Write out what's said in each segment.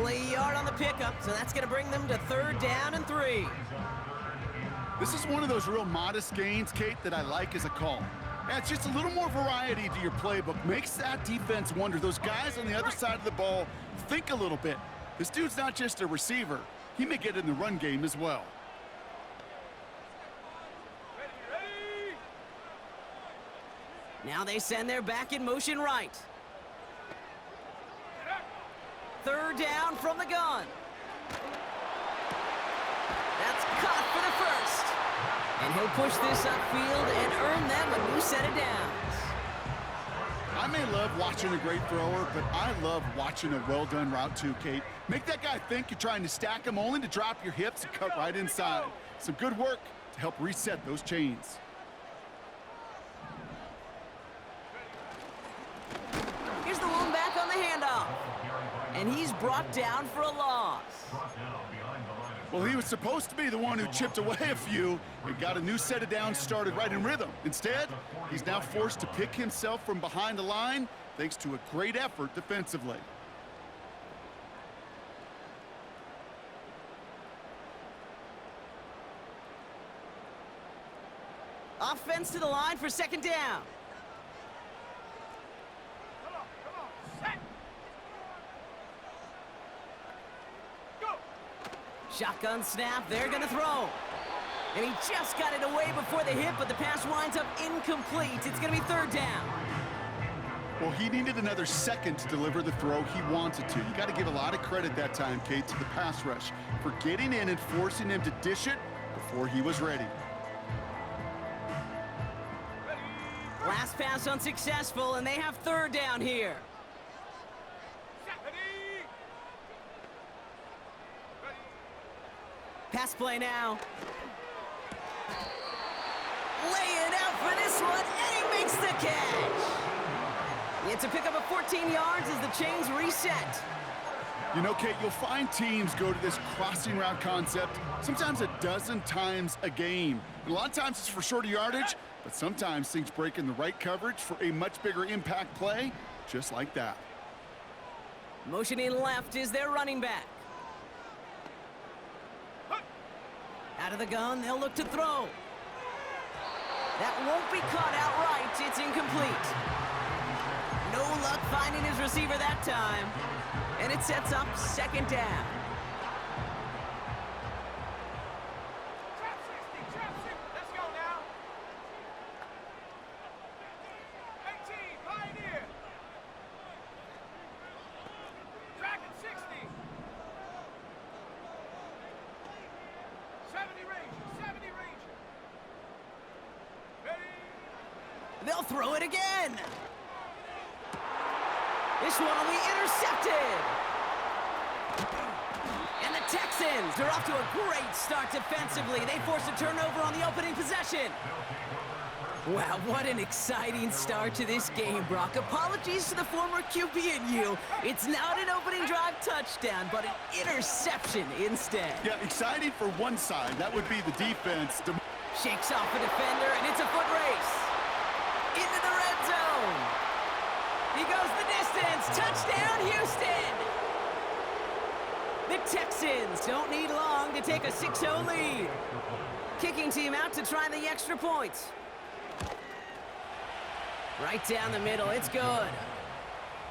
Only a yard on the pickup, so that's going to bring them to 3rd down and 3. This is one of those real modest gains, Kate, that I like as a call. Yeah, it's just a little more variety to your playbook. Makes that defense wonder. Those guys on the other side of the ball think a little bit. This dude's not just a receiver. He may get in the run game as well. Now they send their back in motion right. 3rd down from the gun. That's caught for the first. And he'll push this upfield and earn them a new set of downs. I may love watching a great thrower, but I love watching a well-done route too, Kate. Make that guy think you're trying to stack him only to drop your hips and cut right inside. Some good work to help reset those chains. Here's the one back on the handoff. And he's brought down for a loss. Well, he was supposed to be the one who chipped away a few and got a new set of downs started right in rhythm. Instead, he's now forced to pick himself from behind the line thanks to a great effort defensively. Offense to the line for 2nd down. Shotgun snap, they're going to throw. And he just got it away before the hit, but the pass winds up incomplete. It's going to be 3rd down. Well, he needed another second to deliver the throw he wanted to. You got to give a lot of credit that time, Kate, to the pass rush for getting in and forcing him to dish it before he was ready. Last pass unsuccessful, and they have 3rd down here. Pass play now. Lay it out for this one, and he makes the catch. It's a pickup of 14 yards as the chains reset. You know, Kate, you'll find teams go to this crossing route concept sometimes a dozen times a game. And a lot of times it's for shorter yardage, but sometimes things break in the right coverage for a much bigger impact play, just like that. Motioning left is their running back. Out of the gun, they'll look to throw. That won't be caught outright. It's incomplete. No luck finding his receiver that time. And it sets up 2nd down. Trap 60. Let's go now. 18, Pioneer. Dragon 60. 70 Ranger. Ready? They'll throw it again. This one will be intercepted. And the Texans are off to a great start defensively. They force a turnover on the opening possession. Wow, what an exciting start to this game, Brock. Apologies to the former QB and you. It's not an opening drive touchdown, but an interception instead. Yeah, exciting for one side. That would be the defense. Shakes off a defender, and it's a foot race. Into the red zone. He goes the distance. Touchdown, Houston. The Texans don't need long to take a 6-0 lead. Kicking team out to try the extra points. Right down the middle, it's good.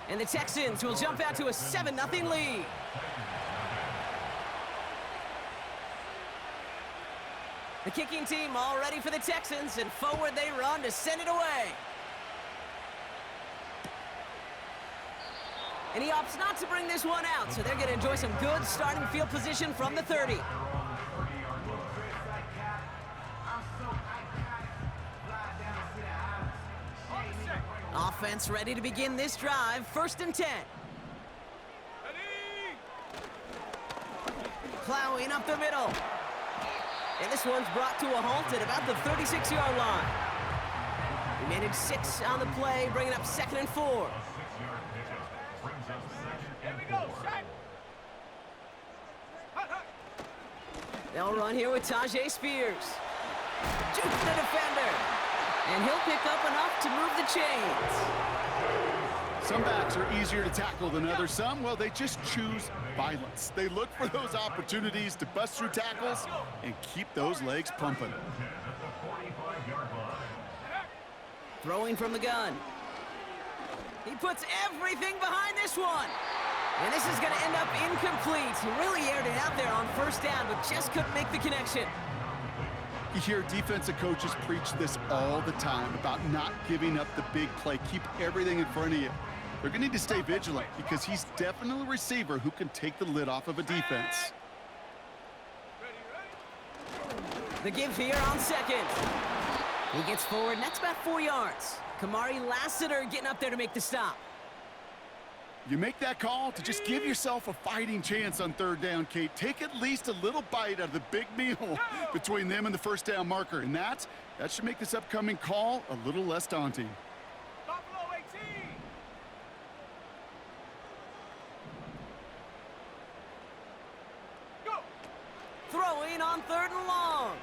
And the Texans will jump out to a 7-0 lead. The kicking team all ready for the Texans, and forward they run to send it away. And he opts not to bring this one out, so they're going to enjoy some good starting field position from the 30. Offense ready to begin this drive. 1st and 10. Plowing up the middle. And this one's brought to a halt at about the 36-yard line. We managed 6 on the play, bringing up 2nd and 4. Here we go, shot. They'll run here with Tajay Spears. Jukes the defender. And he'll pick up enough to move the chains. Some backs are easier to tackle than others. Some, well, they just choose violence. They look for those opportunities to bust through tackles and keep those legs pumping. Throwing from the gun. He puts everything behind this one. And this is going to end up incomplete. He really aired it out there on first down, but just couldn't make the connection. You hear defensive coaches preach this all the time about not giving up the big play. Keep everything in front of you. They're going to need to stay vigilant because he's definitely a receiver who can take the lid off of a defense. The give here on second. He gets forward, and that's about 4 yards. Kamari Lassiter getting up there to make the stop. You make that call to just give yourself a fighting chance on third down, Kate. Take at least a little bite out of the big meal between them and the first down marker. And that should make this upcoming call a little less daunting. Buffalo 18. Go. Throwing on third and long.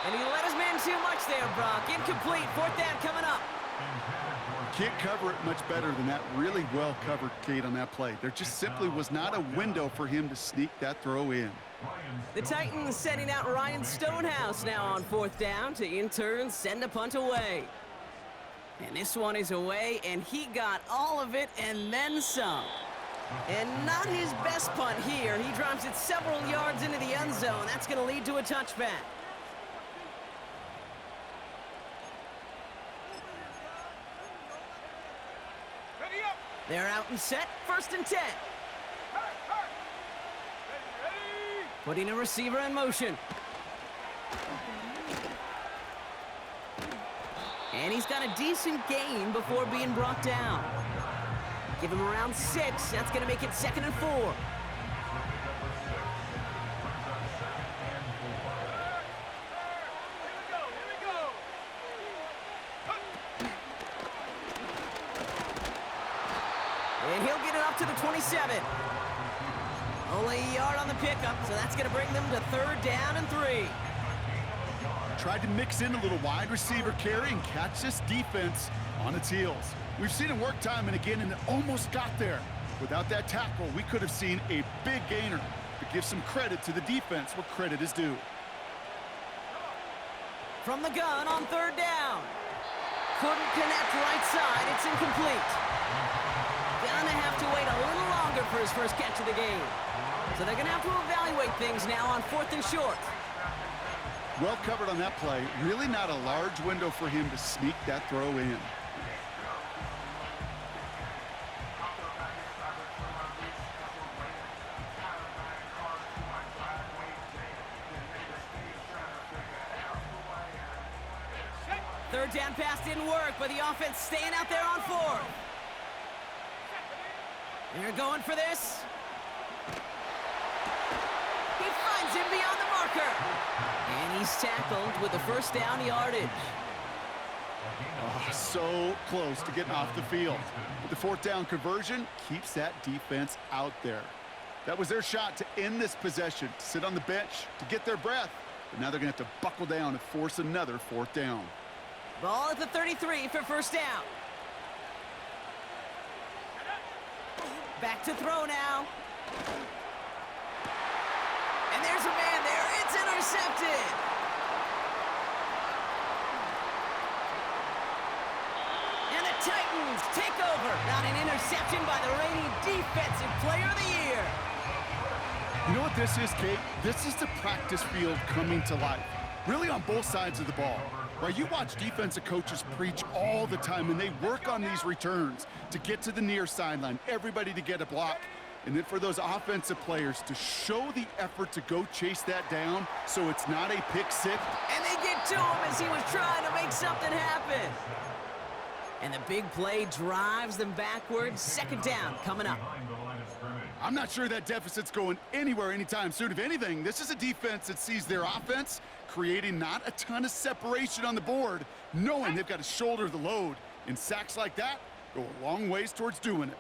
And he let his man too much there, Brock. Incomplete. Fourth down coming up. Can't cover it much better than that. Really well covered, Kate, on that play. There just simply was not a window for him to sneak that throw in. The Titans sending out Ryan Stonehouse now on fourth down to in turn send a punt away. And this one is away, and he got all of it and then some. And not his best punt here. He drops it several yards into the end zone. That's going to lead to a touchback. Ready up. They're out and set, 1st and 10. Ready, ready. Putting a receiver in motion. And he's got a decent gain before being brought down. Give him around 6. That's going to make it 2nd and 4. Here we go. And he'll get it up to the 27. Only a yard on the pickup, so that's going to bring them to 3rd down and 3. Tried to mix in a little wide receiver carry and catch this defense on its heels. We've seen it work time and again, and it almost got there. Without that tackle, we could have seen a big gainer. But give some credit to the defense where credit is due. From the gun on 3rd down. Couldn't connect right side. It's incomplete. Gonna have to wait a little longer for his first catch of the game. So they're gonna have to evaluate things now on 4th and short. Well covered on that play. Really not a large window for him to sneak that throw in. Third down pass didn't work, but the offense staying out there on 4th. They're going for this. He finds him beyond the marker. And he's tackled with the first down yardage. Oh, so close to getting off the field. But the 4th down conversion keeps that defense out there. That was their shot to end this possession, to sit on the bench, to get their breath. But now they're going to have to buckle down and force another 4th down. Ball at the 33 for first down. Back to throw now. And there's a man there. It's intercepted. And the Titans take over. Not an interception by the reigning defensive player of the year. You know what this is, Kate? This is the practice field coming to life. Really on both sides of the ball. Right, you watch defensive coaches preach all the time, and they work on these returns to get to the near sideline, everybody to get a block, and then for those offensive players to show the effort to go chase that down so it's not a pick six. And they get to him as he was trying to make something happen. And the big play drives them backwards. 2nd down coming up. I'm not sure that deficit's going anywhere anytime soon. If anything, this is a defense that sees their offense creating not a ton of separation on the board, knowing they've got to shoulder the load. And sacks like that go a long ways towards doing it.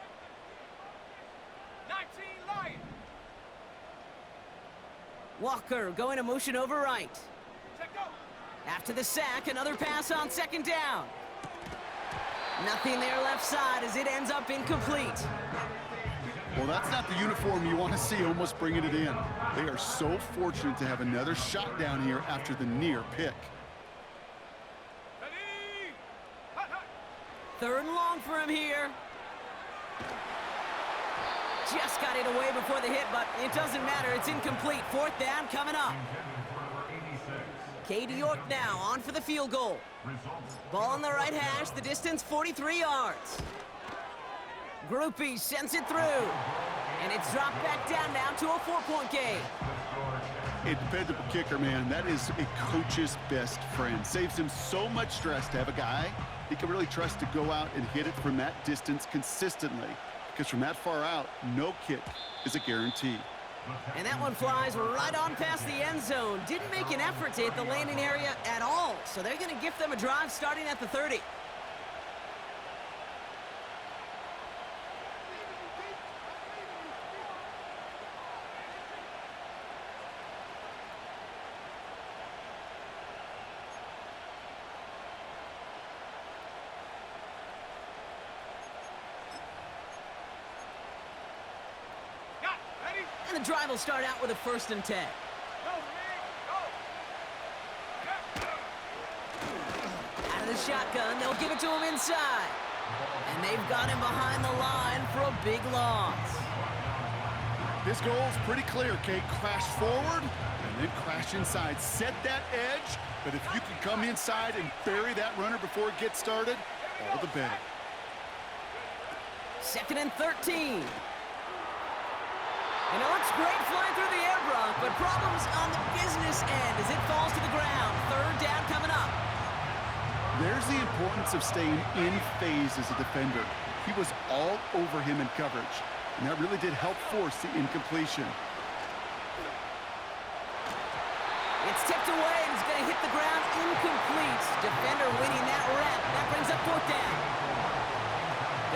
19 Lions. Walker going to motion over right. Check go. After the sack, another pass on 2nd down. Nothing there left side as it ends up incomplete. Well, that's not the uniform you want to see almost bringing it in. They are so fortunate to have another shot down here after the near pick. Ready? Hot, hot. 3rd and long for him here. Just got it away before the hit, but it doesn't matter. It's incomplete. 4th down coming up. Katie York now on for the field goal. Ball on the right hash, the distance 43 yards. Groupie sends it through. And it's dropped back down now to a 4-point game. A dependable kicker, man. That is a coach's best friend. Saves him so much stress to have a guy he can really trust to go out and hit it from that distance consistently. Because from that far out, no kick is a guarantee. And that one flies right on past the end zone. Didn't make an effort to hit the landing area at all. So they're going to give them a drive starting at the 30. Got it. Ready? And the drive will start out with a 1st and 10. Go, man. Go. Yeah. Out of the shotgun, they'll give it to him inside. And they've got him behind the line for a big loss. This goal is pretty clear, Kate. Crash forward and then crash inside. Set that edge, but if you can come inside and bury that runner before it gets started, all the better. 2nd and 13. And it looks great flying through the air, Brock, but problems on the business end as it falls to the ground. 3rd down coming up. There's the importance of staying in phase as a defender. He was all over him in coverage, and that really did help force the incompletion. It's tipped away and it's going to hit the ground incomplete. Defender winning that rep. That brings up 4th down.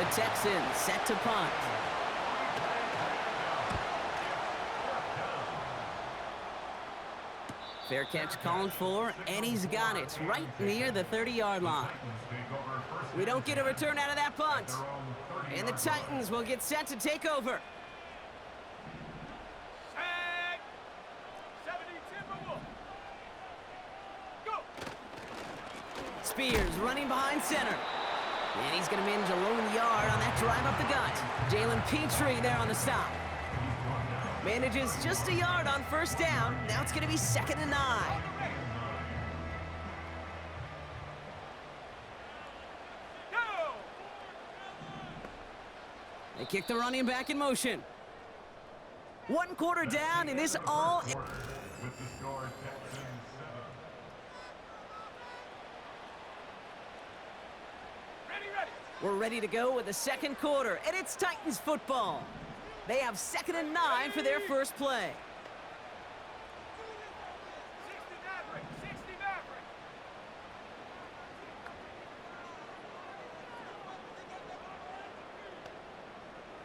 The Texans set to punt. Fair catch called for, and he's got it right near the 30-yard line. We don't get a return out of that punt. And the Titans will get set to take over. Set. 70 Timberwolves. Go. Spears running behind center. And he's going to manage a lone yard on that drive up the gut. Jalen Petrie there on the stop. Manages just a yard on 1st down. Now it's going to be 2nd and 9. Go. They kick the running back in motion. 1 quarter down, and this all... Ready. We're ready to go with the 2nd quarter, and it's Titans football. They have 2nd and 9 for their first play. 60 Maverick. 60 Maverick.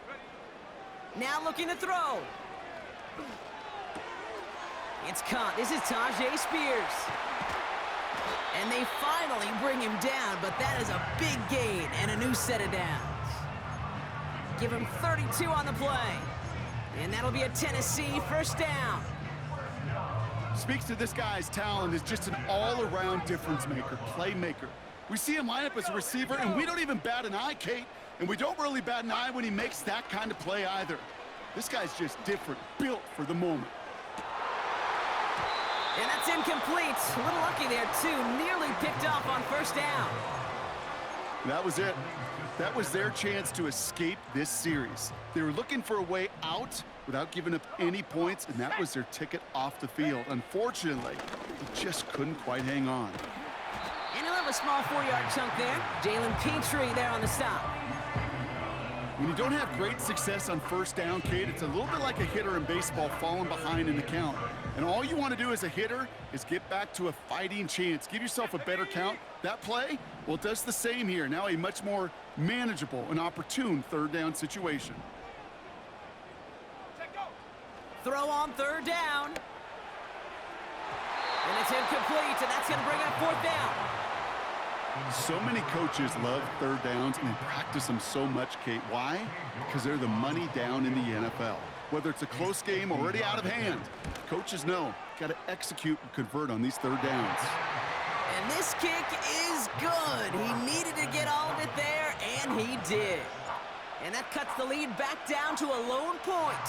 Ready. Now looking to throw. It's caught. This is Tajay Spears. And they finally bring him down, but that is a big gain and a new set of downs. Give him 32 on the play. And that'll be a Tennessee 1st down. Speaks to this guy's talent as just an all-around difference maker, playmaker. We see him line up as a receiver, and we don't even bat an eye, Kate. And we don't really bat an eye when he makes that kind of play either. This guy's just different, built for the moment. And that's incomplete. A little lucky there, too. Nearly picked off on 1st down. That was it. That was their chance to escape this series. They were looking for a way out without giving up any points, and that was their ticket off the field. Unfortunately, they just couldn't quite hang on. And he'll have a small 4-yard chunk there. Jalen Petrie there on the stop. When you don't have great success on 1st down, Kate, it's a little bit like a hitter in baseball falling behind in the count. And all you want to do as a hitter is get back to a fighting chance. Give yourself a better count. That play, well, it does the same here. Now a much more manageable and opportune 3rd down situation. Check go. Throw on 3rd down. And it's incomplete, and that's going to bring up 4th down. So many coaches love third downs and they practice them so much, Kate. Why? Because they're the money down in the NFL. Whether it's a close game already out of hand, coaches know got to execute and convert on these third downs. And this kick is good. He needed to get all of it there, and he did. And that cuts the lead back down to a lone point.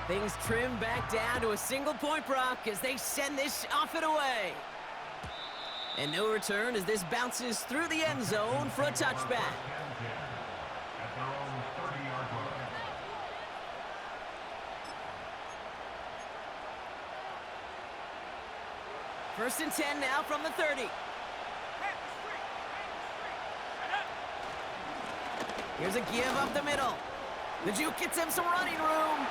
Things trim back down to a single point, Brock, as they send this off and away. And no return as this bounces through the end zone for a touchback. First and 10 now from the 30. Here's a give up the middle. The juke gets him some running room.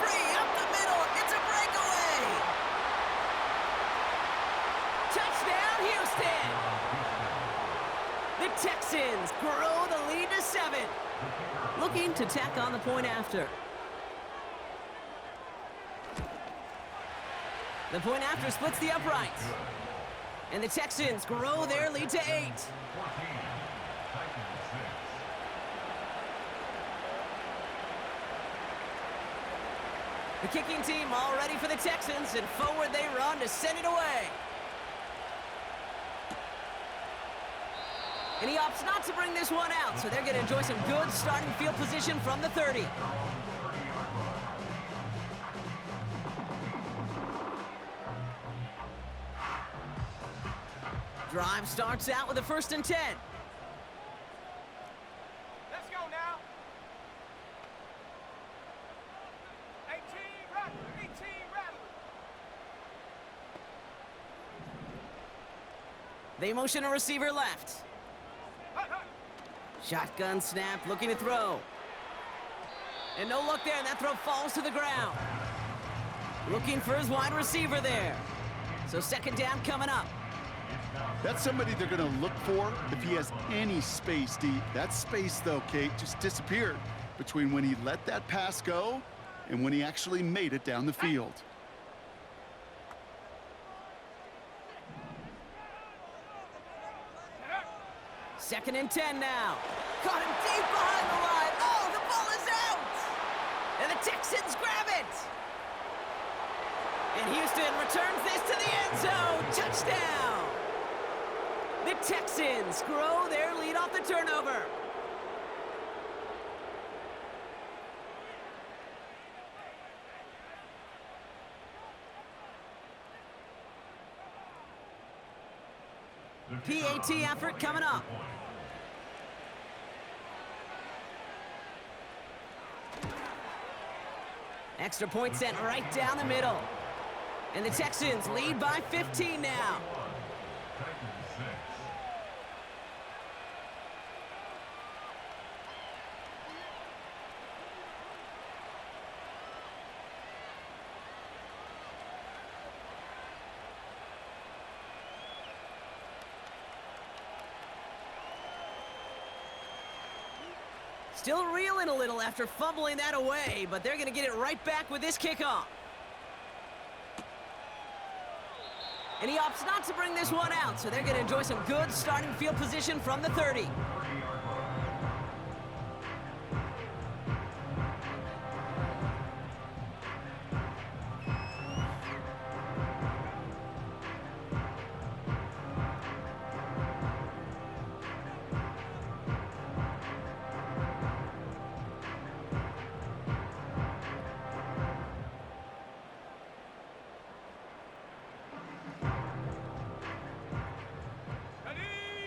Free up the middle. It's a breakaway. Touchdown, Houston. The Texans grow the lead to 7. Looking to tack on the point after. The point after splits the uprights. And the Texans grow their lead to 8. The kicking team all ready for the Texans, and forward they run to send it away. And he opts not to bring this one out, so they're going to enjoy some good starting field position from the 30. Drive starts out with a first and 10. Let's go now. 18 Rattler, 18 Rattler. They motion a receiver left. Hut, hut. Shotgun snap, looking to throw. And no look there, and that throw falls to the ground. Looking for his wide receiver there. So second down coming up. That's somebody they're going to look for if he has any space deep. That space, though, Kate, just disappeared between when he let that pass go and when he actually made it down the field. Second and 10 now. Caught him deep behind the line. Oh, the ball is out! And the Texans grab it! And Houston returns this to the end zone. Touchdown! The Texans grow their lead off the turnover. PAT effort coming up. Extra point sent right down the middle. And the Texans lead by 15 now. Still reeling a little after fumbling that away, but they're going to get it right back with this kickoff. And he opts not to bring this one out, so they're going to enjoy some good starting field position from the 30.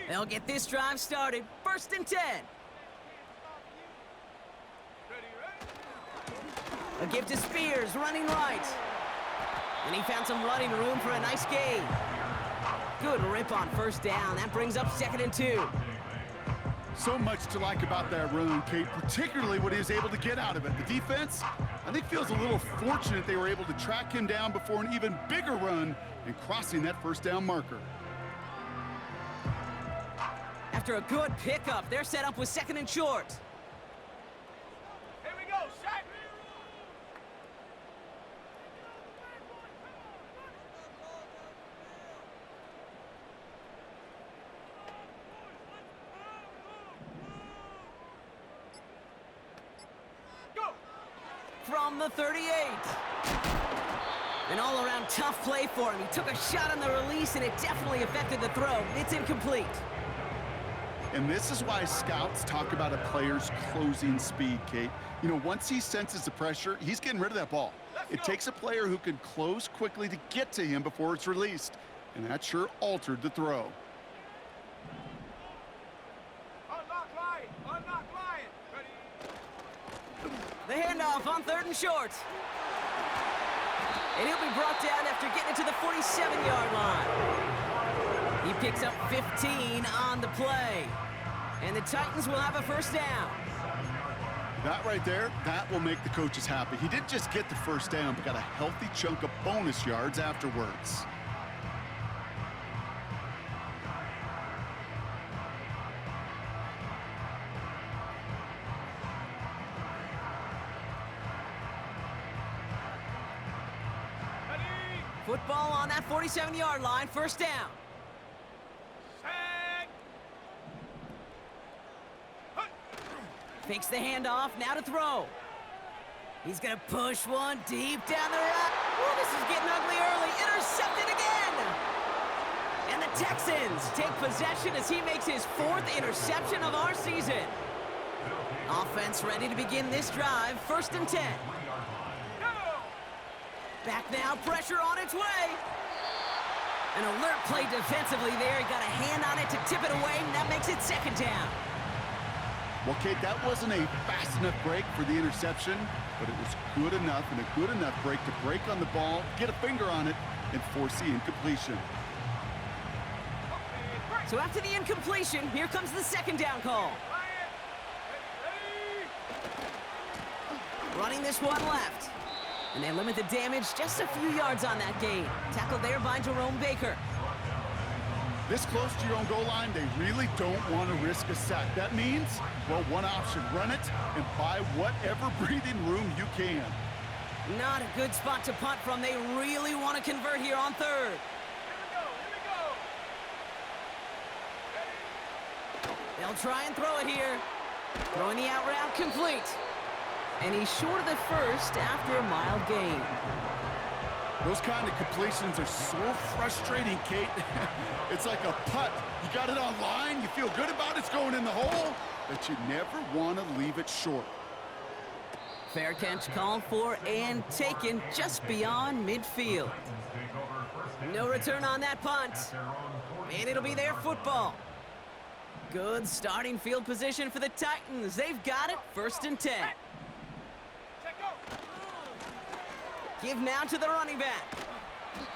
They'll get this drive started. First and 10. Ready, ready? A give to Spears, running right. And he found some running room for a nice gain. Good rip on first down. That brings up second and 2. So much to like about that run, Kate, particularly what he was able to get out of it. The defense, I think, feels a little fortunate they were able to track him down before an even bigger run and crossing that first down marker. After a good pickup, they're set up with second and short. Here we go, set. from the 38. An all-around tough play for him. He took a shot on the release, and it definitely affected the throw. It's incomplete. And this is why scouts talk about a player's closing speed, Kate. You know, once he senses the pressure, he's getting rid of that ball. It takes a player who can close quickly to get to him before it's released. And that sure altered the throw. Unlock line. Unlock line. Ready. The handoff on 3rd and short. And he'll be brought down after getting to the 47-yard line. He picks up 15 on the play. And the Titans will have a first down. That right there, that will make the coaches happy. He didn't just get the first down, but got a healthy chunk of bonus yards afterwards. Ready. Football on that 47-yard line, first down. Set. Hut. Fakes the handoff, now to throw. He's gonna push one deep down the road. Oh, this is getting ugly early. Intercepted again. And the Texans take possession as he makes his 4th interception of our season. Offense ready to begin this drive, 1st and 10. Go. Back now, pressure on its way. An alert play defensively there. He got a hand on it to tip it away, and that makes it 2nd down. Well, Kate, that wasn't a fast enough break for the interception, but it was good enough and a good enough break to break on the ball, get a finger on it, and force the incompletion. So after the incompletion, here comes the 2nd down call. Quiet. Ready. Running this one left. And they limit the damage just a few yards on that gain. Tackled there by Jerome Baker. This close to your own goal line, they really don't want to risk a sack. That means, well, one option, run it and buy whatever breathing room you can. Not a good spot to punt from. They really want to convert here on 3rd. Here we go. Ready. They'll try and throw it here. Throwing the out route complete. And he's short of the first after a mild gain. Those kind of completions are so frustrating, Kate. It's like a putt. You got it on line, you feel good about it, it's going in the hole, but you never want to leave it short. Fair catch called for and taken just beyond midfield. No return on that punt. And it'll be their football. Good starting field position for the Titans. They've got it, 1st and 10. Check go. Give now to the running back.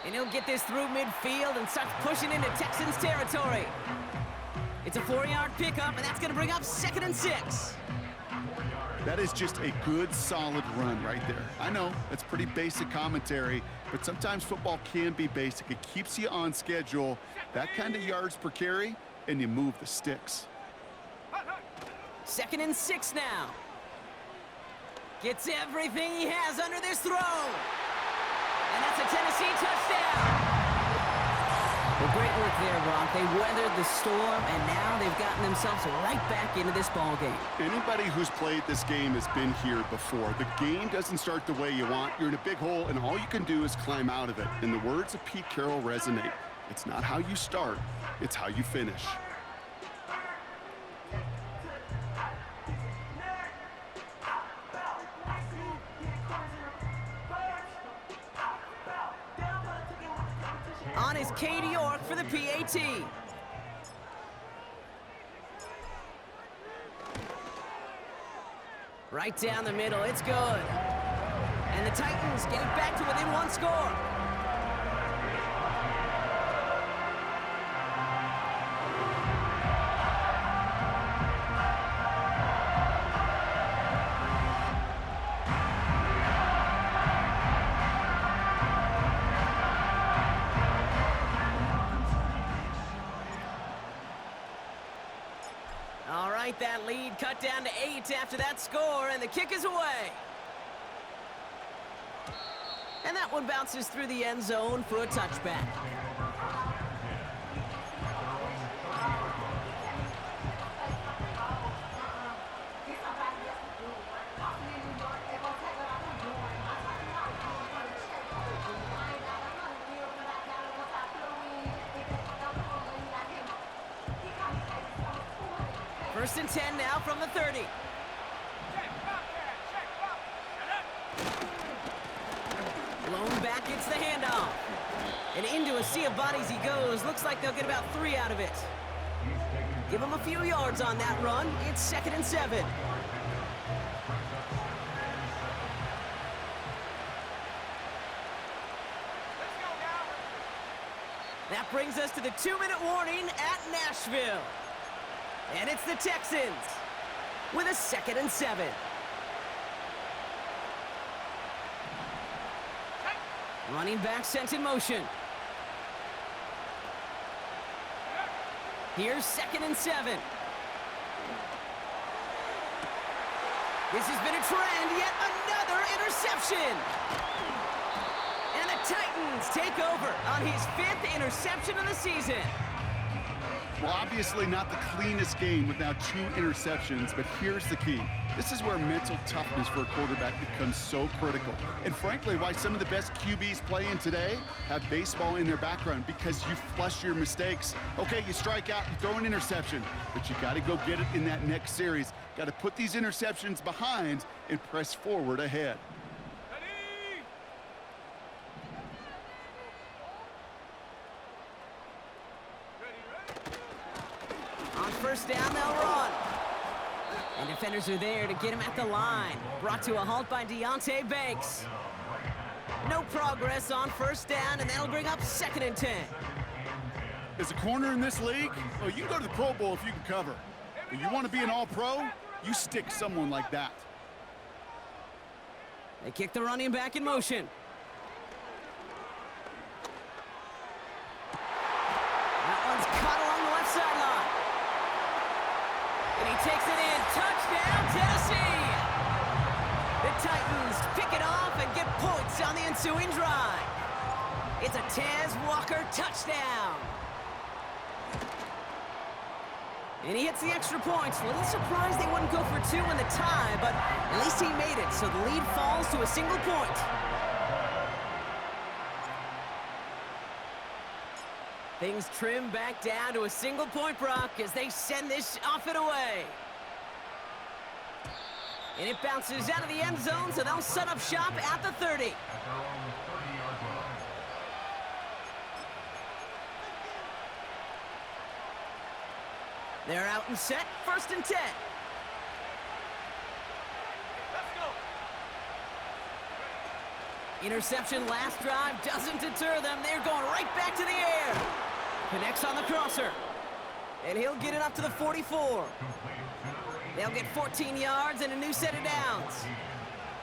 And he'll get this through midfield and start pushing into Texans territory. It's a 4-yard pickup, and that's going to bring up 2nd and 6. That is just a good, solid run right there. I know, that's pretty basic commentary, but sometimes football can be basic. It keeps you on schedule, that kind of yards per carry, and you move the sticks. Hut, hut. 2nd and 6 now. Gets everything he has under this throw. And that's a Tennessee touchdown. Well, great work there, Brock. They weathered the storm, and now they've gotten themselves right back into this ball game. Anybody who's played this game has been here before. The game doesn't start the way you want. You're in a big hole, and all you can do is climb out of it. And the words of Pete Carroll resonate. It's not how you start, it's how you finish. On is Katie York for the PAT. Right down the middle, it's good. And the Titans get it back to within 1 score. All right, that lead cut down to 8 after that score, and the kick is away. And that one bounces through the end zone for a touchback. First and 10 now from the 30. Check, Bobcat, check, Bob. Blown back gets the handoff. And into a sea of bodies he goes. Looks like they'll get about 3 out of it. Give him a few yards on that run. It's 2nd and 7. Let's go now. That brings us to the 2-minute warning at Nashville. And it's the Texans with a 2nd and 7. Running back sent in motion. Here's 2nd and 7. This has been a trend, yet another interception. And the Titans take over on his 5th interception of the season. Well, obviously not the cleanest game with now 2 interceptions, but here's the key. This is where mental toughness for a quarterback becomes so critical. And frankly, why some of the best QBs playing today have baseball in their background, because you flush your mistakes. Okay, you strike out and throw an interception, but you got to go get it in that next series. Got to put these interceptions behind and press forward ahead. Ready? On first down, they'll run. And defenders are there to get him at the line. Brought to a halt by Deonte Banks. No progress on first down, and that'll bring up 2nd and 10. As a corner in this league, oh, you can go to the Pro Bowl if you can cover. But you want to be an all-pro, you stick someone like that. They kick the running back in motion. That one's caught along the left sideline. And he takes it in. Touchdown, Tennessee! The Titans pick it off and get points on the ensuing drive. It's a Taz Walker touchdown. And he hits the extra points. A little surprised they wouldn't go for 2 in the tie, but at least he made it, so the lead falls to a single point. Things trim back down to a single point, Brock, as they send this off and away. And it bounces out of the end zone, so they'll set up shop at the 30. They're out and set, 1st and 10. Let's go. Interception last drive doesn't deter them. They're going right back to the air. Connects on the crosser. And he'll get it up to the 44. They'll get 14 yards and a new set of downs.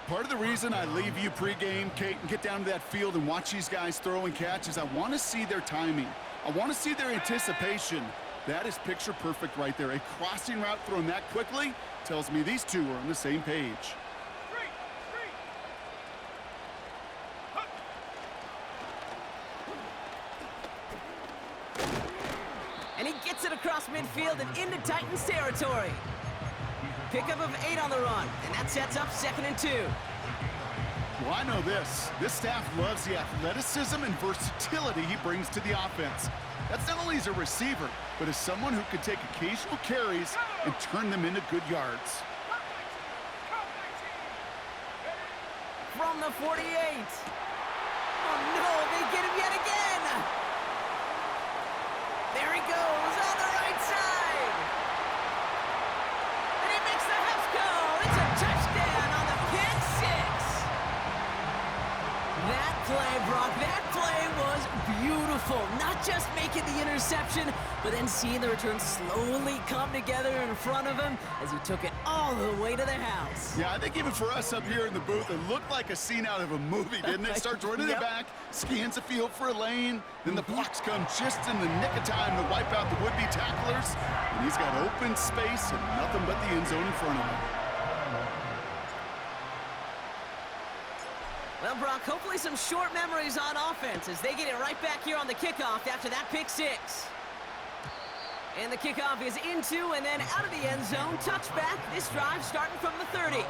Part of the reason I leave you pregame, Kate, and get down to that field and watch these guys throw and catch is I want to see their timing. I want to see their anticipation. That is picture perfect right there. A crossing route thrown that quickly tells me these two are on the same page. Street, street. And he gets it across midfield and into Titans territory. Pickup of 8 on the run, and that sets up 2nd and 2. Well, I know this. This staff loves the athleticism and versatility he brings to the offense. That's not only as a receiver, but as someone who can take occasional carries and turn them into good yards. From the 48. Oh no, they get him yet again. There he goes on the right side. And he makes the Hefco. It's a touchdown on the pick 6. That play, Brock, that play was beautiful. Not just making the interception, but then seeing the return slowly come together in front of him as he took it all the way to the house. Yeah, I think even for us up here in the booth, it looked like a scene out of a movie, didn't it? Starts running it back, scans the field for a lane, then the blocks come just in the nick of time to wipe out the would-be tacklers, and he's got open space and nothing but the end zone in front of him. Well, Brock, hopefully some short memories on offense as they get it right back here on the kickoff after that pick 6. And the kickoff is into and then out of the end zone. Touchback, this drive starting from the 30.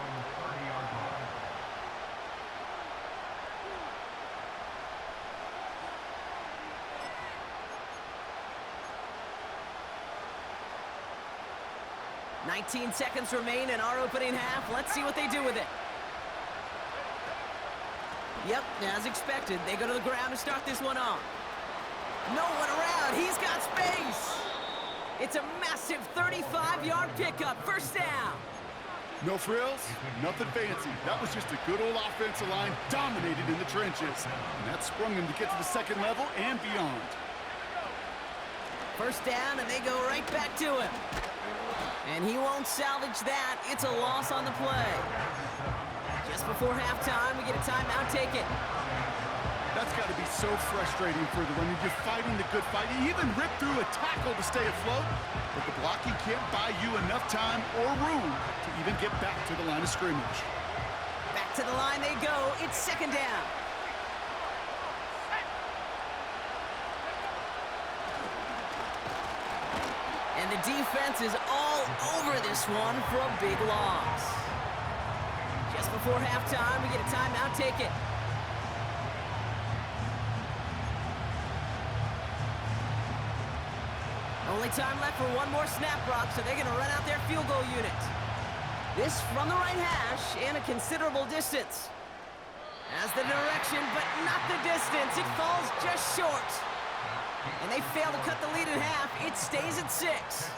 19 seconds remain in our opening half. Let's see what they do with it. Yep, as expected, they go to the ground to start this one off. No one around. He's got space. It's a massive 35-yard pickup. First down. No frills, nothing fancy. That was just a good old offensive line dominated in the trenches. And that sprung them to get to the second level and beyond. First down, and they go right back to him. And he won't salvage that. It's a loss on the play. Just before halftime, we get a timeout. Take it. That's got to be so frustrating for the runner. You're fighting the good fight. You even ripped through a tackle to stay afloat, but the blocking can't buy you enough time or room to even get back to the line of scrimmage. Back to the line they go. It's second down. And the defense is all over this one for a big loss. Just before halftime, we get a timeout. Take it. Only time left for one more snap, Brock, so they're going to run out their field goal unit. This from the right hash and a considerable distance. Has the direction, but not the distance. It falls just short. And they fail to cut the lead in half. It stays at 6.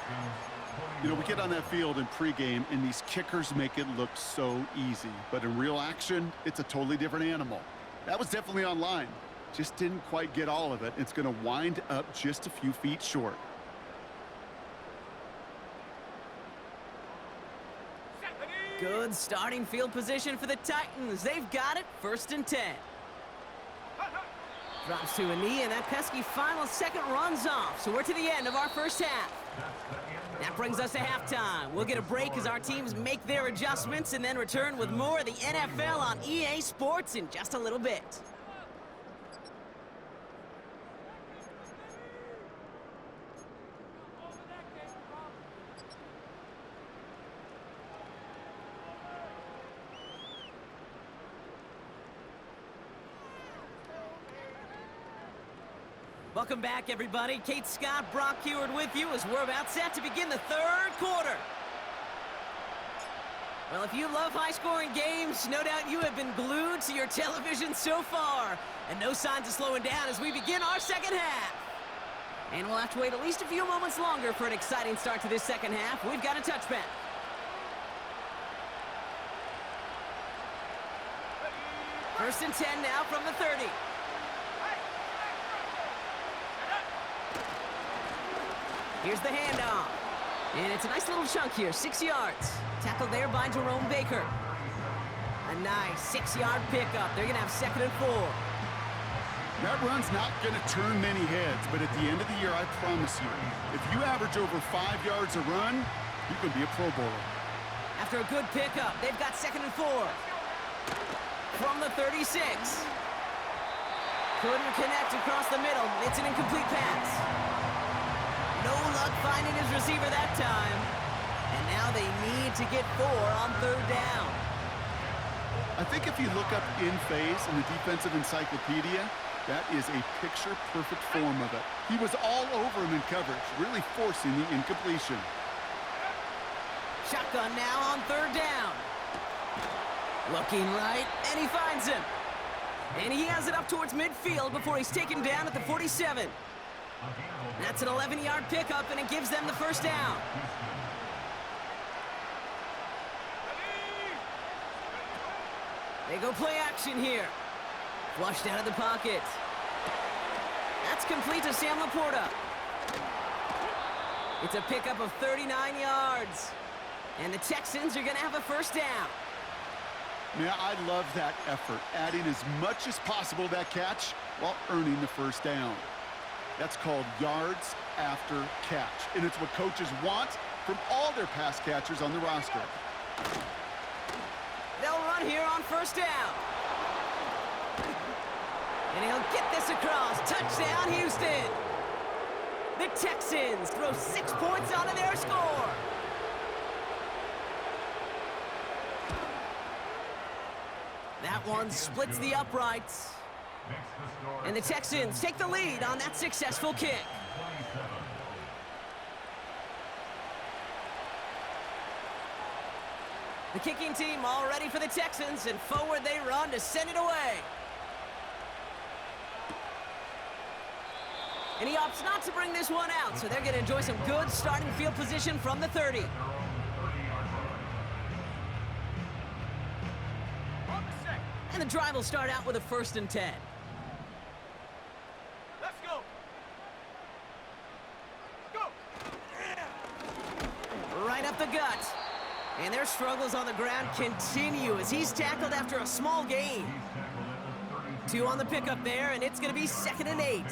You know, we get on that field in pregame, and these kickers make it look so easy. But in real action, it's a totally different animal. That was definitely on line. Just didn't quite get all of it. It's going to wind up just a few feet short. Good starting field position for the Titans. They've got it, 1st and 10. Drops to a knee, and that pesky final second runs off. So we're to the end of our first half. That brings us to halftime. We'll get a break as our teams make their adjustments and then return with more of the NFL on EA Sports in just a little bit. Welcome back, everybody. Kate Scott, Brock Heward with you as we're about set to begin the third quarter. Well, if you love high-scoring games, no doubt you have been glued to your television so far. And no signs of slowing down as we begin our second half. And we'll have to wait at least a few moments longer for an exciting start to this second half. We've got a touchback. First and 10 now from the 30. Here's the handoff. And it's a nice little chunk here, 6 yards. Tackled there by Jerome Baker. A nice 6-yard pickup. They're going to have 2nd and 4. That run's not going to turn many heads, but at the end of the year, I promise you, if you average over 5 yards a run, you can be a Pro Bowler. After a good pickup, they've got 2nd and 4. From the 36. Couldn't connect across the middle. It's an incomplete pass. No luck finding his receiver that time. And now they need to get 4 on 3rd down. I think if you look up in phase in the defensive encyclopedia, that is a picture-perfect form of it. He was all over him in coverage, really forcing the incompletion. Shotgun now on 3rd down. Looking right, and he finds him. And he has it up towards midfield before he's taken down at the 47. That's an 11-yard pickup, and it gives them the 1st down. They go play action here. Flushed out of the pocket. That's complete to Sam Laporta. It's a pickup of 39 yards. And the Texans are going to have a 1st down. Man, I love that effort, adding as much as possible to that catch while earning the 1st down. That's called yards after catch, and it's what coaches want from all their pass catchers on the roster. They'll run here on 1st down. And he'll get this across. Touchdown, Houston. The Texans throw 6 points onto their score. That one splits the uprights. And the Texans take the lead on that successful kick. The kicking team all ready for the Texans, and forward they run to send it away. And he opts not to bring this one out, so they're going to enjoy some good starting field position from the 30. And the drive will start out with a 1st and 10. Let's go. Go. Right up the gut. And their struggles on the ground continue as he's tackled after a small gain. 2 on the pickup there, and it's going to be 2nd and 8.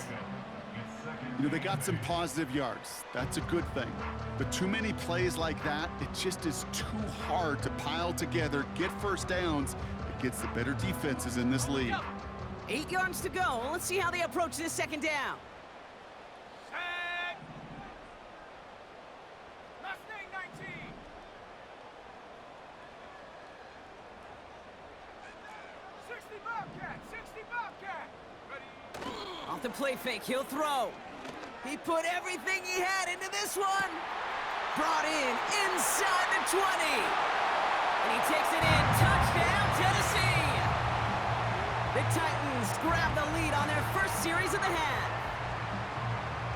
You know, they got some positive yards. That's a good thing. But too many plays like that, it just is too hard to pile together, get first downs. It gets the better defenses in this league. 8 yards to go. Let's see how they approach this 2nd down. Set. Mustang 19. Ready. Off the play fake, he'll throw. He put everything he had into this one. Brought in inside the 20. And he takes it in. Touchdown, Tennessee. The Titans grab the lead on their first series of the half.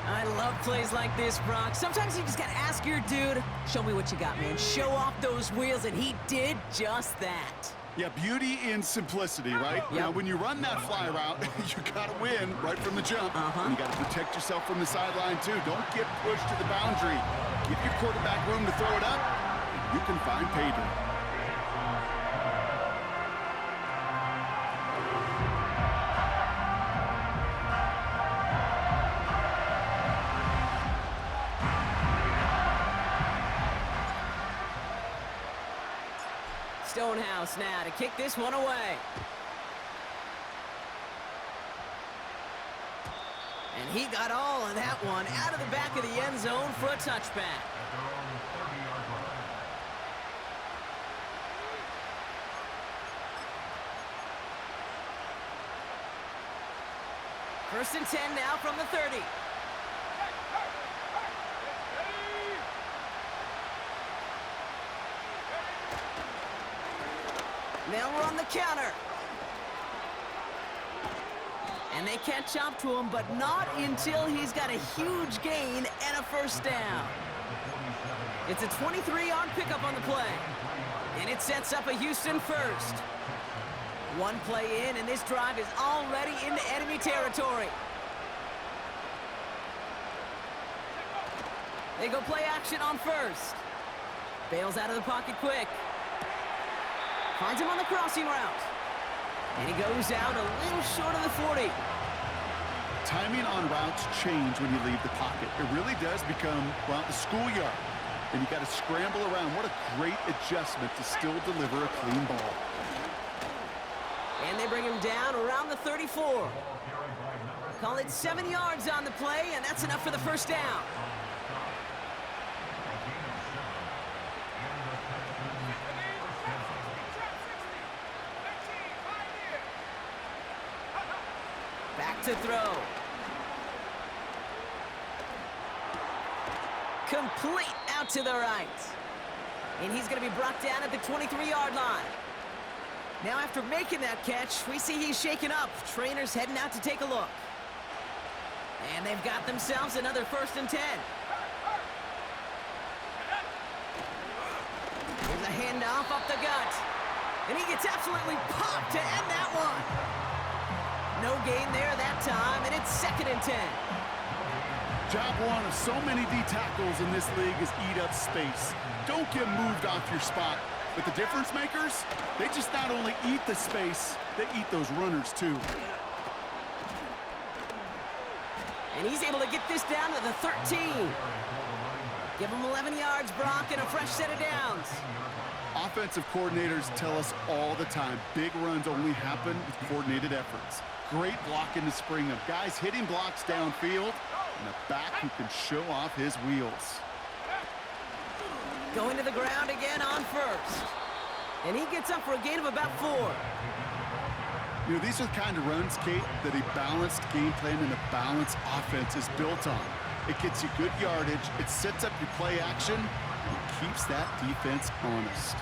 I love plays like this, Brock. Sometimes you just got to ask your dude, show me what you got, man. Show off those wheels, and he did just that. Yeah, beauty in simplicity, right? Yep. Now, when you run that fly route, you got to win right from the jump. And you got to protect yourself from the sideline, too. Don't get pushed to the boundary. Give your quarterback room to throw it up, and you can find pay dirt. Stonehouse now to kick this one away. And he got all of that one out of the back of the end zone for a touchback. First and 10 now from the 30. Now we're on the counter. And they catch up to him, but not until he's got a huge gain and a first down. It's a 23-yard pickup on the play. And it sets up a Houston first. One play in, and this drive is already into enemy territory. They go play action on first. Bails out of the pocket quick. Finds him on the crossing route. And he goes out a little short of the 40. Timing on routes change when you leave the pocket. It really does become, well, the schoolyard. And you got to scramble around. What a great adjustment to still deliver a clean ball. And they bring him down around the 34. Call it 7 yards on the play, and that's enough for the first down. Back to throw. Complete out to the right. And he's going to be brought down at the 23-yard line. Now after making that catch, we see he's shaken up. Trainers heading out to take a look. And they've got themselves another 1st and 10. There's a handoff up the gut. And he gets absolutely popped to end that one. No gain there that time, and it's 2nd and 10. Job one of so many D tackles in this league is eat up space. Don't get moved off your spot. But the difference makers, they just not only eat the space, they eat those runners too. And he's able to get this down to the 13. Give him 11 yards, Brock, and a fresh set of downs. Offensive coordinators tell us all the time, big runs only happen with coordinated efforts. Great blocking to spring them. Guys hitting blocks downfield, and a back who can show off his wheels. Going to the ground again on first. And he gets up for a gain of about 4. You know, these are the kind of runs, Kate, that a balanced game plan and a balanced offense is built on. It gets you good yardage, it sets up your play action, and it keeps that defense honest.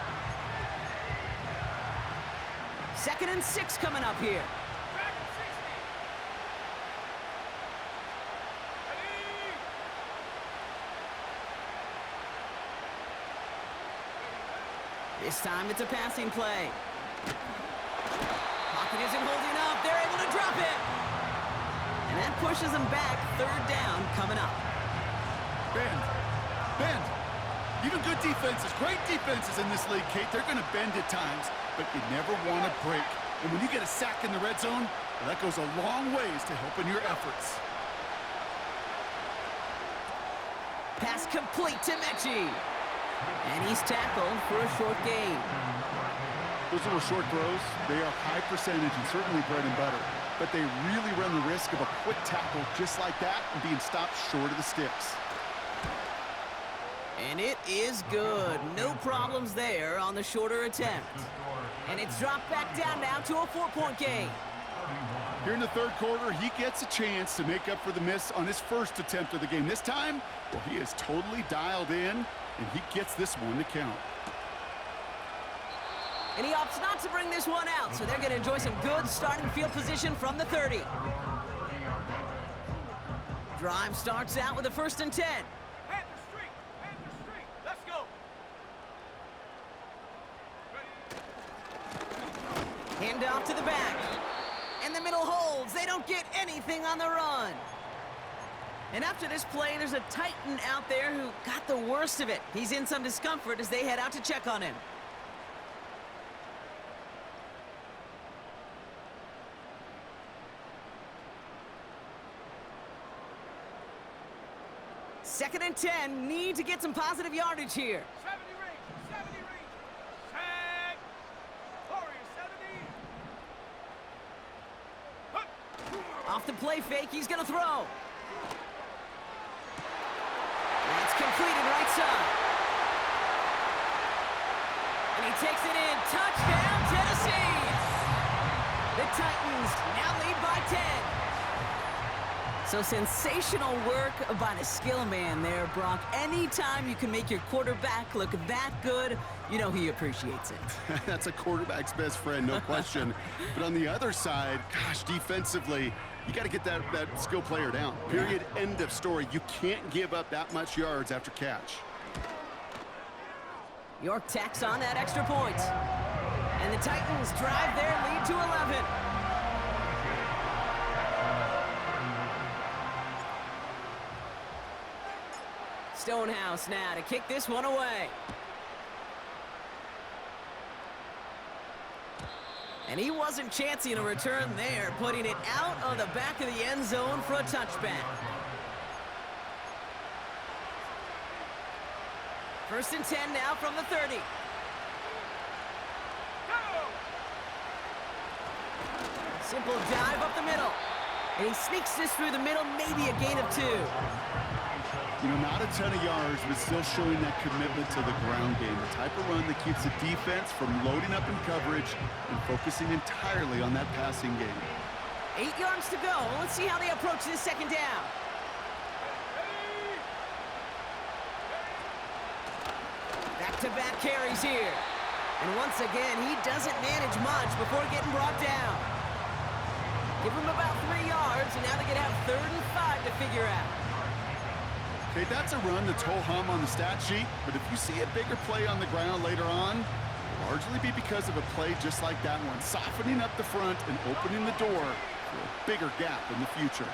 2nd and 6 coming up here. Back at 60. Ready. This time it's a passing play. Pocket isn't holding up. They're able to drop it. And that pushes them back. 3rd down coming up. Bend. Bend. Even good defenses, great defenses in this league, Kate, they're going to bend at times, but you never want to break. And when you get a sack in the red zone, well, that goes a long ways to helping your efforts. Pass complete to Mechie. And he's tackled for a short gain. Those little short throws, they are high percentage and certainly bread and butter, but they really run the risk of a quick tackle just like that and being stopped short of the sticks. And it is good. No problems there on the shorter attempt. And it's dropped back down now to a 4-point game. Here in the 3rd quarter, he gets a chance to make up for the miss on his first attempt of the game. This time, well, he is totally dialed in, and he gets this one to count. And he opts not to bring this one out, so they're going to enjoy some good starting field position from the 30. Drive starts out with a 1st and 10. Panther streak. Panther streak. Let's go. Ready. Hand off to the back. And the middle holds. They don't get anything on the run. And after this play, there's a Titan out there who got the worst of it. He's in some discomfort as they head out to check on him. Second and 10, need to get some positive yardage here. 70 range. 70 range. Sack. Warrior 70. Hut. Off the play fake, he's gonna throw. That's completed right side. And he takes it in. Touchdown, Tennessee! The Titans now lead by 10. So sensational work by the skill man there, Brock. Anytime you can make your quarterback look that good, you know he appreciates it. That's a quarterback's best friend, no question. But on the other side, gosh, defensively, you got to get that skill player down. Period, end of story. You can't give up that much yards after catch. York tacks on that extra point. And the Titans drive their lead to 11. Stonehouse now to kick this one away. And he wasn't chancing a return there, putting it out of the back of the end zone for a touchback. 1st and 10 now from the 30. Go. Simple dive up the middle. And he sneaks this through the middle, maybe a gain of 2. You know, not a ton of yards, but still showing that commitment to the ground game. The type of run that keeps the defense from loading up in coverage and focusing entirely on that passing game. 8 yards to go. Let's see how they approach this 2nd down. Back-to-back carries here. And once again, he doesn't manage much before getting brought down. Give him about 3 yards, and now they're going to have 3rd and 5 to figure out. Okay, that's a run that's ho-hum on the stat sheet, but if you see a bigger play on the ground later on, it'll largely be because of a play just like that one, softening up the front and opening the door for a bigger gap in the future.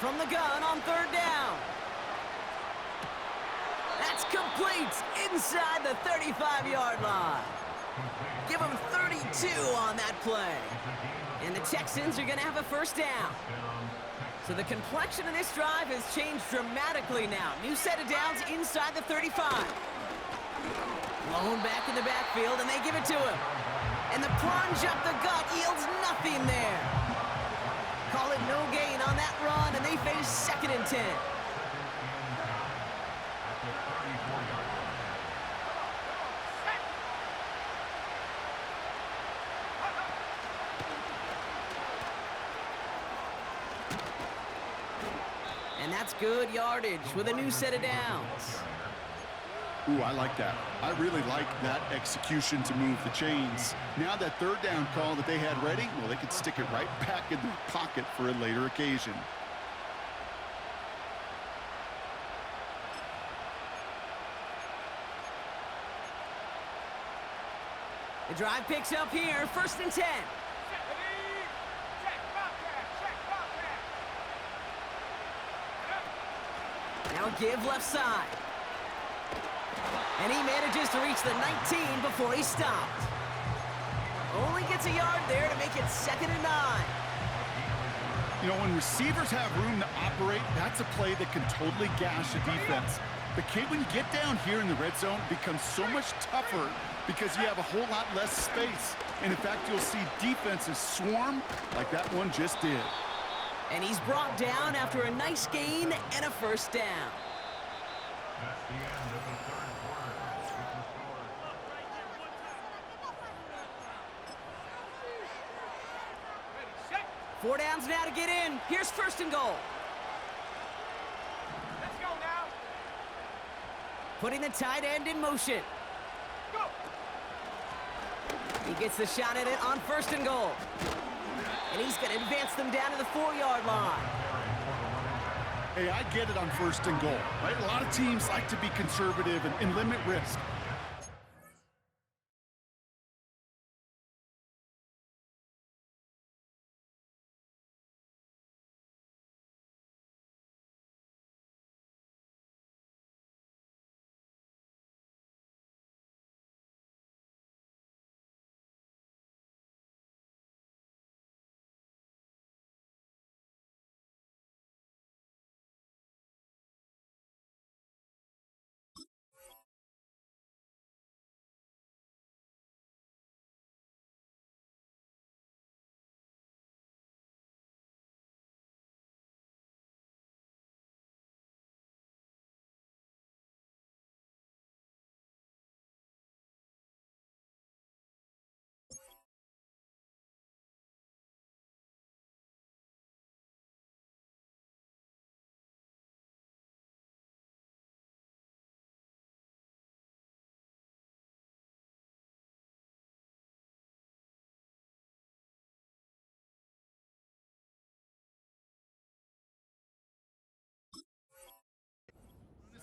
From the gun on 3rd down. That's complete inside the 35-yard line. Give him 32 on that play. And the Texans are going to have a 1st down. So the complexion of this drive has changed dramatically now. New set of downs inside the 35. Blown back in the backfield, and they give it to him. And the plunge up the gut yields nothing there. Call it no gain on that run, and they face 2nd and 10. And that's good yardage with a new set of downs. Ooh, I like that. I really like that execution to move the chains. Now that third down call that they had ready, well, they could stick it right back in their pocket for a later occasion. The drive picks up here, 1st and 10. Now a give left side. And he manages to reach the 19 before he stopped. Only gets a yard there to make it 2nd and 9. You know, when receivers have room to operate, that's a play that can totally gash a defense. But Kate, when you get down here in the red zone, it becomes so much tougher because you have a whole lot less space. And in fact, you'll see defenses swarm like that one just did. And he's brought down after a nice gain and a 1st down. That's the end of the third quarter. Ready, set. 4 downs now to get in. Here's 1st and goal. Let's go now. Putting the tight end in motion. Go. He gets the shot at it on 1st and goal. And he's going to advance them down to the 4-yard line. Hey, I get it on 1st and goal, right? A lot of teams like to be conservative and limit risk.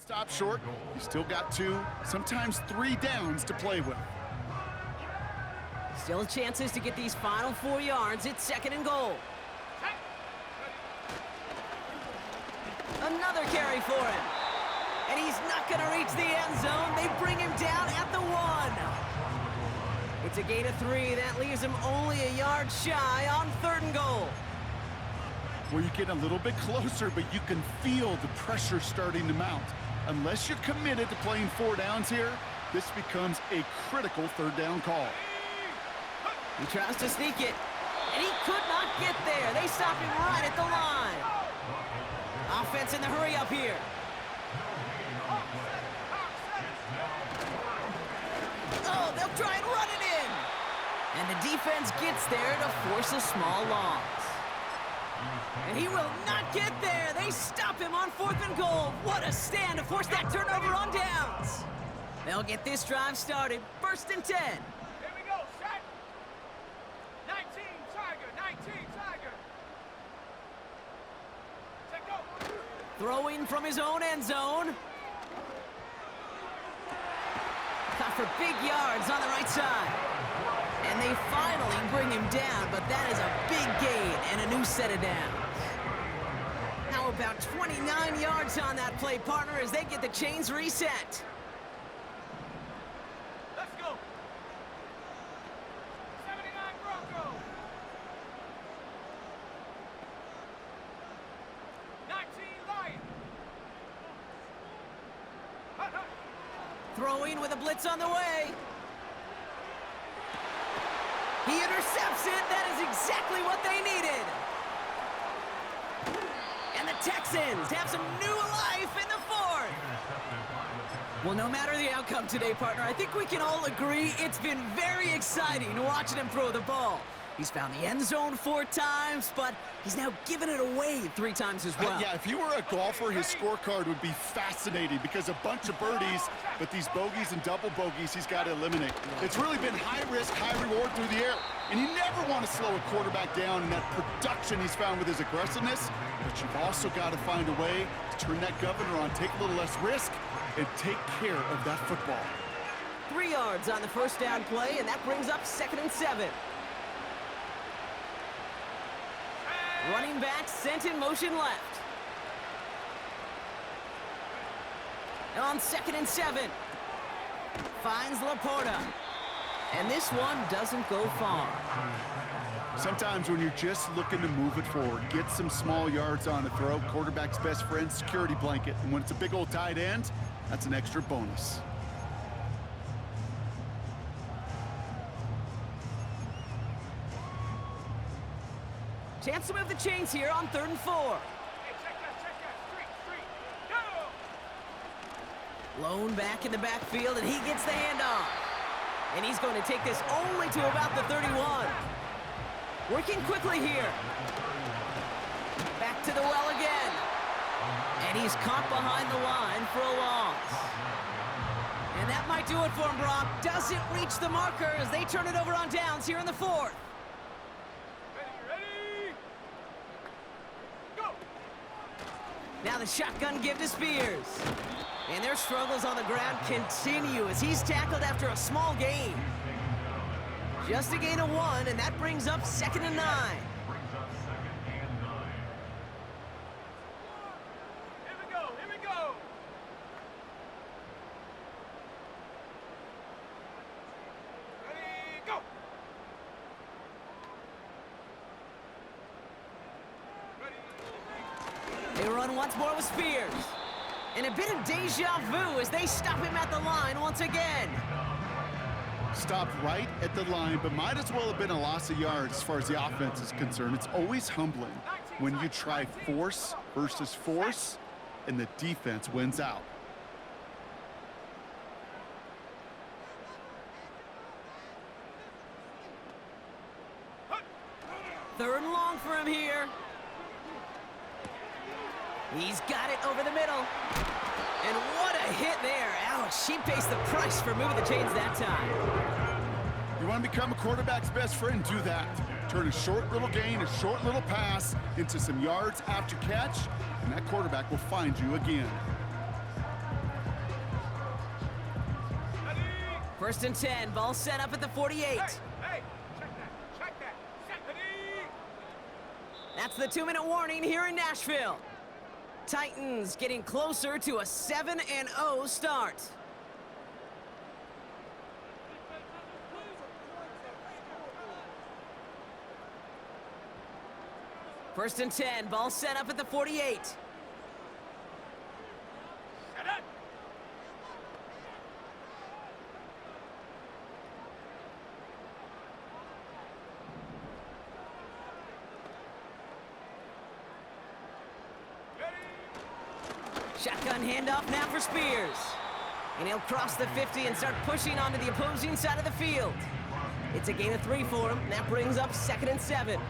Stop short. You still got 2, sometimes 3 downs to play with. Still chances to get these final 4 yards. It's 2nd and goal. Another carry for him. And he's not going to reach the end zone. They bring him down at the 1. It's a gain of 3. That leaves him only a yard shy on 3rd and goal. Where you get a little bit closer, but you can feel the pressure starting to mount. Unless you're committed to playing 4 downs here, this becomes a critical 3rd down call. He tries to sneak it, and he could not get there. They stop him right at the line. Offense in the hurry up here. Oh, they'll try and run it in. And the defense gets there to force a small loss. And he will not get there. They stop him on 4th and goal. What a stand to force that turnover on downs. They'll get this drive started. 1st and 10. Here we go, set. 19, Tiger, 19, Tiger. Set, go. Throwing from his own end zone. Caught for big yards on the right side. And they finally bring him down, but that is a big gain and a new set of downs. How about 29 yards on that play, partner, as they get the chains reset. Let's go. 79 Broncos. 19 Lions. Hut, hut. Throwing with a blitz on the way. He intercepts it. That is exactly what they needed. And the Texans have some new life in the 4th. Well, no matter the outcome today, partner, I think we can all agree it's been very exciting watching him throw the ball. He's found the end zone 4 times, but he's now given it away 3 times as well. Yeah, if he were a golfer, his scorecard would be fascinating because a bunch of birdies, but these bogeys and double bogeys he's got to eliminate. It's really been high risk, high reward through the air. And you never want to slow a quarterback down in that production he's found with his aggressiveness, but you've also got to find a way to turn that governor on, take a little less risk, and take care of that football. 3 yards on the first down play, and that brings up 2nd and 7. Running back sent in motion left. And on 2nd and 7, finds Laporta. And this one doesn't go far. Sometimes when you're just looking to move it forward, get some small yards on the throw, quarterback's best friend, security blanket. And when it's a big old tight end, that's an extra bonus. Chance to move the chains here on 3rd and 4. Hey, check that, street, go! Lone back in the backfield, and he gets the handoff. And he's going to take this only to about the 31. Working quickly here. Back to the well again. And he's caught behind the line for a loss. And that might do it for him, Brock. Doesn't reach the marker as they turn it over on downs here in the 4th. Ready, go! Now the shotgun give to Spears. And their struggles on the ground continue as he's tackled after a small gain. Just a gain of 1, and that brings up 2nd and 9. Here we go, here we go! Ready, go! Ready, They run once more with Spears. And a bit of deja vu as they stop him at the line once again. Stopped right at the line, but might as well have been a loss of yards as far as the offense is concerned. It's always humbling when you try force versus force, and the defense wins out. Third and long for him here. He's got it over the middle. And what a hit there. Ouch, she pays the price for moving the chains that time. You want to become a quarterback's best friend? Do that. Turn a short little gain, a short little pass into some yards after catch, and that quarterback will find you again. ready! 1st and 10, ball set up at the 48. Hey, check that, set, ready! That's the 2-minute warning here in Nashville. Titans getting closer to a 7-0 start. First and 10, ball set up at the 48. Set it! Shotgun handoff now for Spears. And he'll cross the 50 and start pushing onto the opposing side of the field. It's a gain of 3 for him. That brings up 2nd and 7.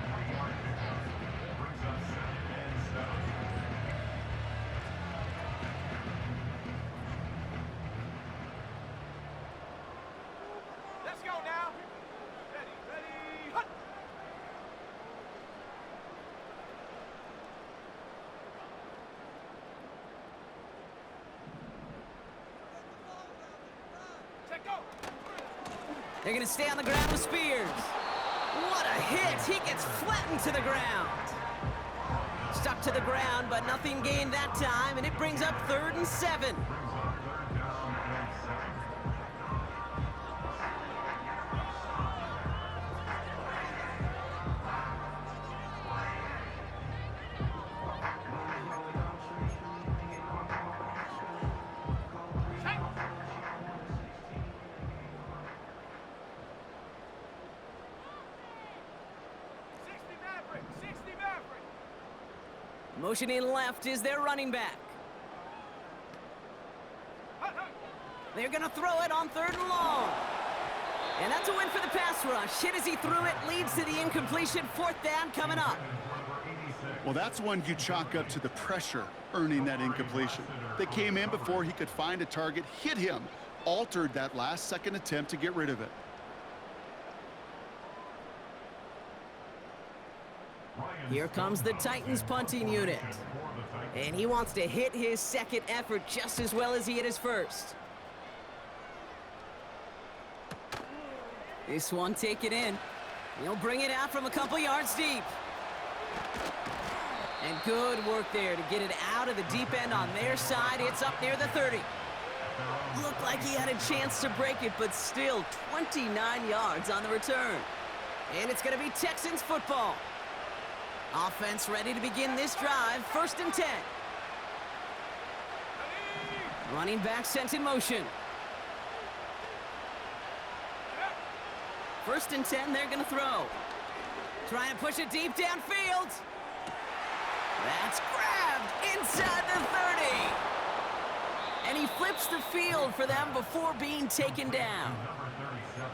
Let's go now! Ready, hut! Check go! They're going to stay on the ground with Spears. What a hit! He gets flattened to the ground. Stuck to the ground, but nothing gained that time, and it brings up 3rd and 7. Check! Sixty Maverick! Motioning left is their running back. Hut, hut! They're going to throw it on 3rd and long. And that's a win for the pass rush. Hit as he threw it, leads to the incompletion. 4th down coming up. Well, that's one you chalk up to the pressure earning that incompletion. They came in before he could find a target, hit him, altered that last-second attempt to get rid of it. Here comes the Titans punting unit. And he wants to hit his second effort just as well as he hit his first. This one taken in. He'll bring it out from a couple yards deep. And good work there to get it out of the deep end on their side. It's up near the 30. Looked like he had a chance to break it, but still 29 yards on the return. And it's going to be Texans football. Offense ready to begin this drive. 1st and 10. Running back sent in motion. 1st and 10, they're going to throw. Trying to push it deep downfield. That's grabbed inside the 30. And he flips the field for them before being taken down. Number 37.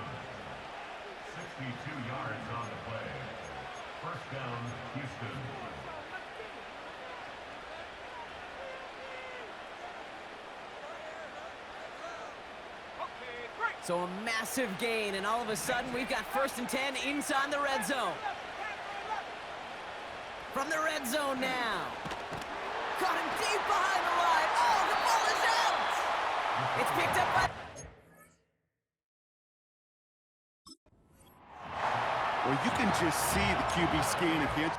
62 yards on the play. 1st down, Houston. So a massive gain, and all of a sudden we've got 1st and 10 inside the red zone. From the red zone now. Caught him deep behind the line. Oh, the ball is out! It's picked up by... Well, you can just see the QB scan at the end.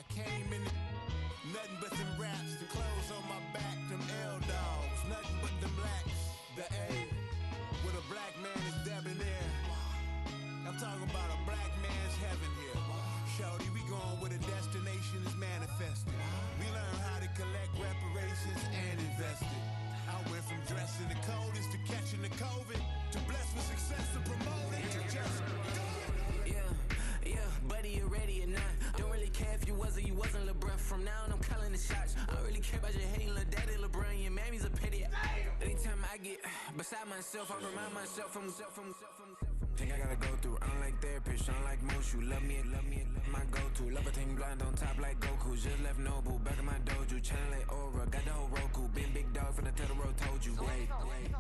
I came in nothing but them raps, the clothes on my back, them L-dogs, nothing but them blacks, the A, with a black man is debonair. I'm talking about a black man's heaven here. Shorty, we going where the destination is manifested. We learn how to collect reparations and invest it. I went from dressing the coldest to catching the COVID, to blessed with success to promote it, to just go. Yeah, buddy, you ready or not? Don't really care if you was or you wasn't LeBron. From now on, I'm calling the shots. I don't really care about your hating little daddy LeBron. Your mammy's a pity. Anytime I get beside myself, I remind myself from. Think I gotta go through. I don't like therapists, I don't like most. You love me, my go-to. Love a team blind on top like Goku. Just left Noble, back in my dojo. Channel like Aura, got the whole Roku. Been big dog from the Tether Road, told you. Wait,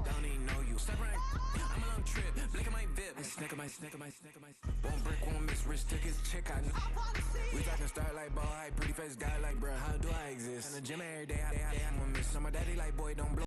don't even know you. Step right, I'm a long trip, blink of my VIP. snicker, my snicker, my snicker, my snicker. Won't break, won't miss, rich tickets, check out. We talking start like ball, high, pretty face guy like, bruh, how do I exist? In the gym every day, I'm gonna miss. So my daddy like, boy, don't blow.